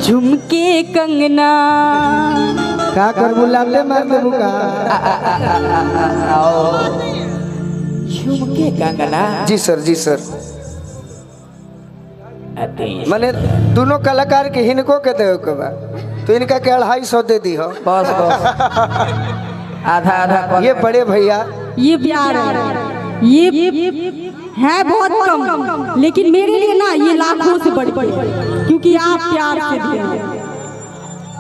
झुमके कंगना का कर बुलाते मार दे बुका झुमके कंगना। जी सर जी सर। मैंने दोनों कलाकार के हिनको के दे के बा तो इनका के 250 दे दी हो बस बस आधा आधा। ये बड़े भैया ये प्यार है, ये है बहुत कम, लेकिन मेरे लिए ना ये लाखों से बढ़ के, क्योंकि आप प्यार से दिए।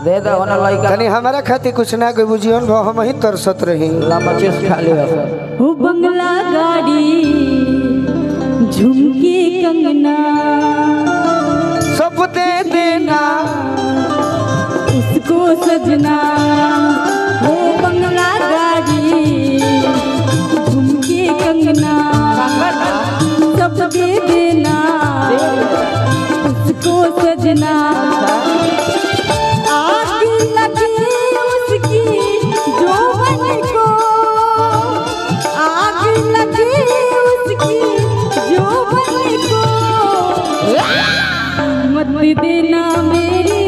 दे दो ना लइका तनी हमारा खातिर कुछ ना कोई बुझियन भो हम ही तरसत रही ला 25 खाली है हो बंगला गाड़ी झुमके कंगना सब दे देना उसको सजना। हो बंगला गाड़ी झुमके कंगना सब दे देना उसको सजना। आग लगे उसकी जोवन को, आग लगे उसकी जोवन को, मत देना मेरी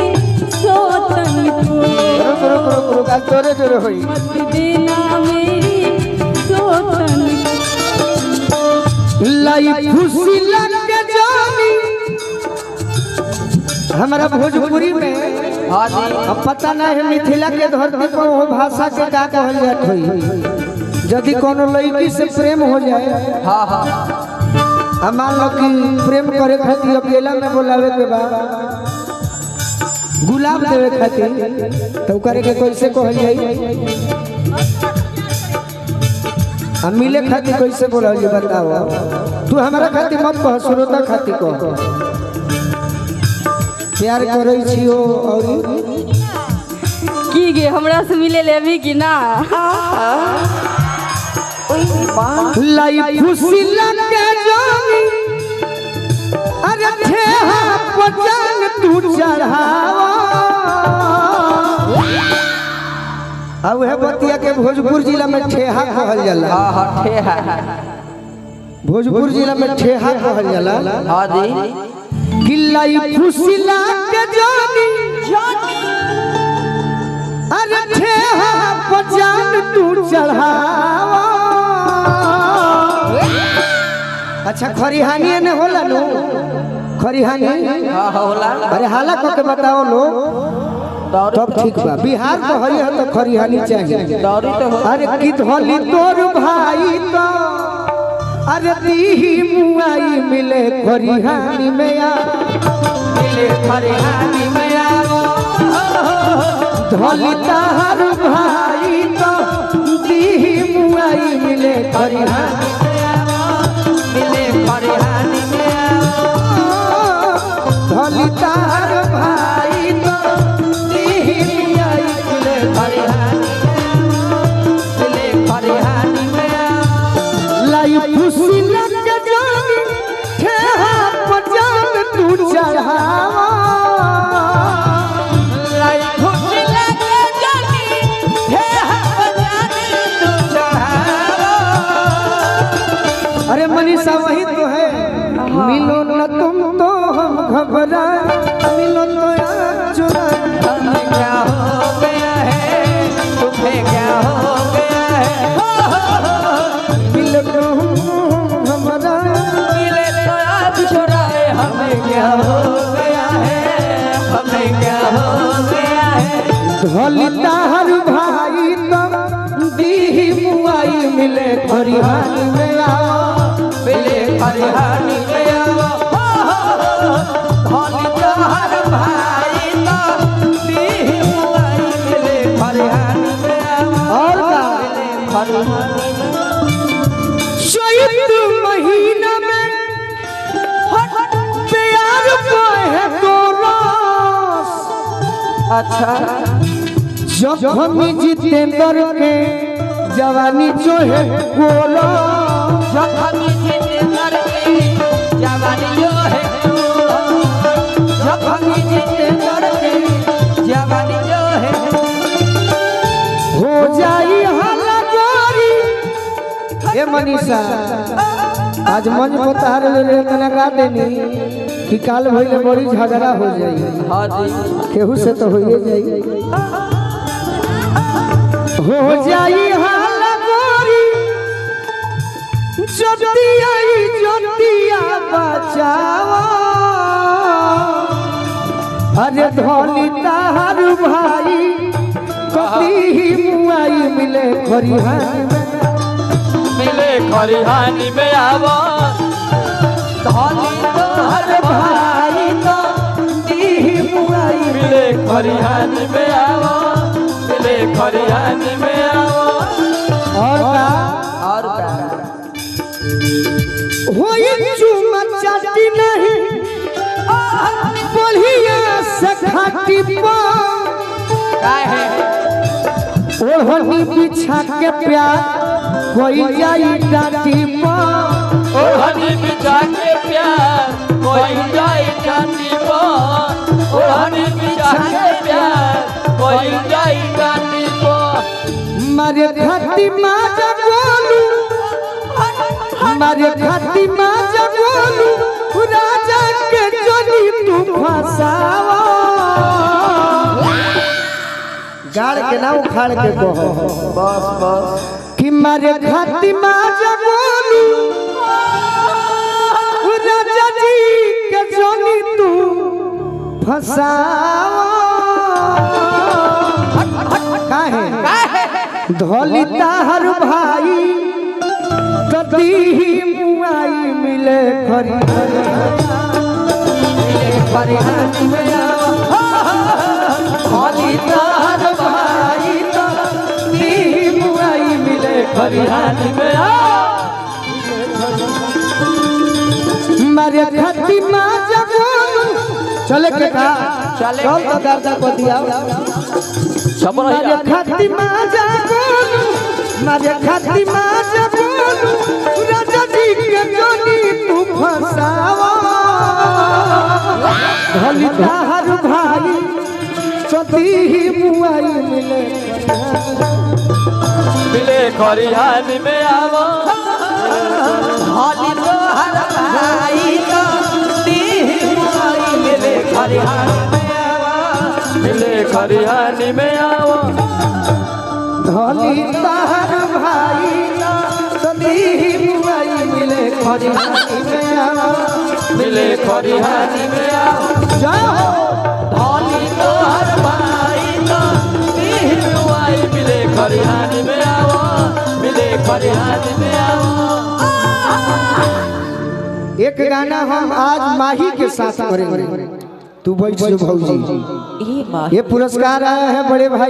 सोतन को, रुक रुक रुक रुक आज तोरे जोरे होई मत देना मेरी सोतन लाई खुशी लग के जानी। हमारा भोजपुरी में हां जी अब पता नहीं है मिथिला के धरती पर वो भाषा के का कहल जात होई। यदि कोनो लड़की से प्रेम हो जाए, हां हां हम मान लो कि प्रेम करे खातिर अकेला में बोलावे के बाद गुलाब देवे खातिर तो करे के कैसे कहल जाई? हम मिले खातिर कैसे बोलल जी बताओ? तू हमारा खातिर मत कह, श्रोता खातिर कह। प्यार करे छियो और की गे हमरा से मिले लेबी कि ना? लाई खुशी लग के जानी। अरे ठेहा पजान तू चढ़ावा। अब है बतिया के भोजपुर जिला में ठेहा कहल जाला। हां हां ठेहा भोजपुर जिला में ठेहा कहल जाला। हां जी गिल्लाई खुशी लग के जानी। अरे ठेहा पजान तू चढ़ावा। अच्छा खरिहानी ने होला लो खरिहानी हां होला। अरे हाला को के बताओ लोग तब ठीक बा। बिहार तो है तो खरिहानी चाहिए। दौरी तो हो। अरे की धोली तोर भाई तो अरे दी मुआई मिले खरिहानी में आ मिले खरिहानी में आ धोली तार भाई तो दी मुआई मिले खरिहानी मिले खरिहानी में आ धोली तार भाई तो दी मुआई मिले खरिहानी मिले खरिहानी में आ लाई खुशी लग जानी। ठेहा पजान तू चढ़ावा। लाई खुशी लग जानी। ठेहा पजान तू चढ़ावा। अरे मनीषा वही तो है। मिलो न तुम तो हम घबरा मिलो तो यार चुरा। हमें क्या हो गया है तुम्हें क्या हो गया है मिलो तुम हमारा मिले तो आप छुड़ाए हमें क्या हो गया है हमें क्या हो गया है धोली तार भाई तो दी मुआई मिले खरिहानी में आओ मिले खरिहानी में आओ धोली तोहर भाई तो दी मुआई मिले खरिहानी में आओ और का मिले खरिहानी चैत महीना में प्यार को है तो रस। अच्छा जखमी जितेंद्र के जवानी जो है गोरा। जखमी जितेंद्र की जवानी जो है जखमी जितेंद्र की जवानी जो है हो जाई हला गोरी। ये मनीषा आज मंच बता रहे तना गा देनी कि काल भइले बड़ी झगड़ा हो जाई। हाँ जी केहू से तो होइए जाई, हो जाई हाल गोरी जोतिया बचावा। अरे धोली तार भाई कभी मुआई मिले खरिहानी में, मिले खरिहानी में आवा। धोली तोहर भाई तो दी मुआई मिले खरिहानी में आवा, मिले खरिहानी में आवा। और का होई चुमा चाटी नहीं बढ़िया से खाटी पा। काहे ओढ़नी बिछा के प्यार कोई जाई डाटी पा। ओढ़नी बिछा के प्यार कोई जाए डांडी पर, ओढ़नी बिछा के प्यार कोई जाए डांडी पर। मारे खाती माँ जगोलू, मारे खाती माँ जगोलू राजा के जोनी तू फसावा। गाड़ के ना उखाड़ के कहो बस बस कि मारे खाती माँ जगोलू राजा जी के जोनी तू फसावा। काहे धोली ताहर भाई कदी मुआई मिले खरिहानी में आवा। धोली ताहर भाई कदी मुआई मिले खरिहानी में आवा। मारे खती माँ जगोलू चले के का चले चल तो दर्दा को दिया। मारे खती माँ जगोलू, मारे खती माँ जगोलू राजा जी के जोनी तू फसावा। धोली ताहर भाई कदी मुआई मिले मिले खरिहानी में आवा। धोली तोहर भाई तो दी मुआई मिले खरिहानी में आवा, मिले खरिहानी में आवा। धोली ताहर भाई कदी मुआई मिले खरिहानी में आवा। मिले खरिहानी में आवा। जाओ धोली तोहर भाई तो दी मुआई मिले खरिहानी में आवा, मिले खरिहानी में आवा। एक गाना हम आज माही के साथ करेंगे। तू बैठ भौजी, ये पुरस्कार आया है बड़े भाई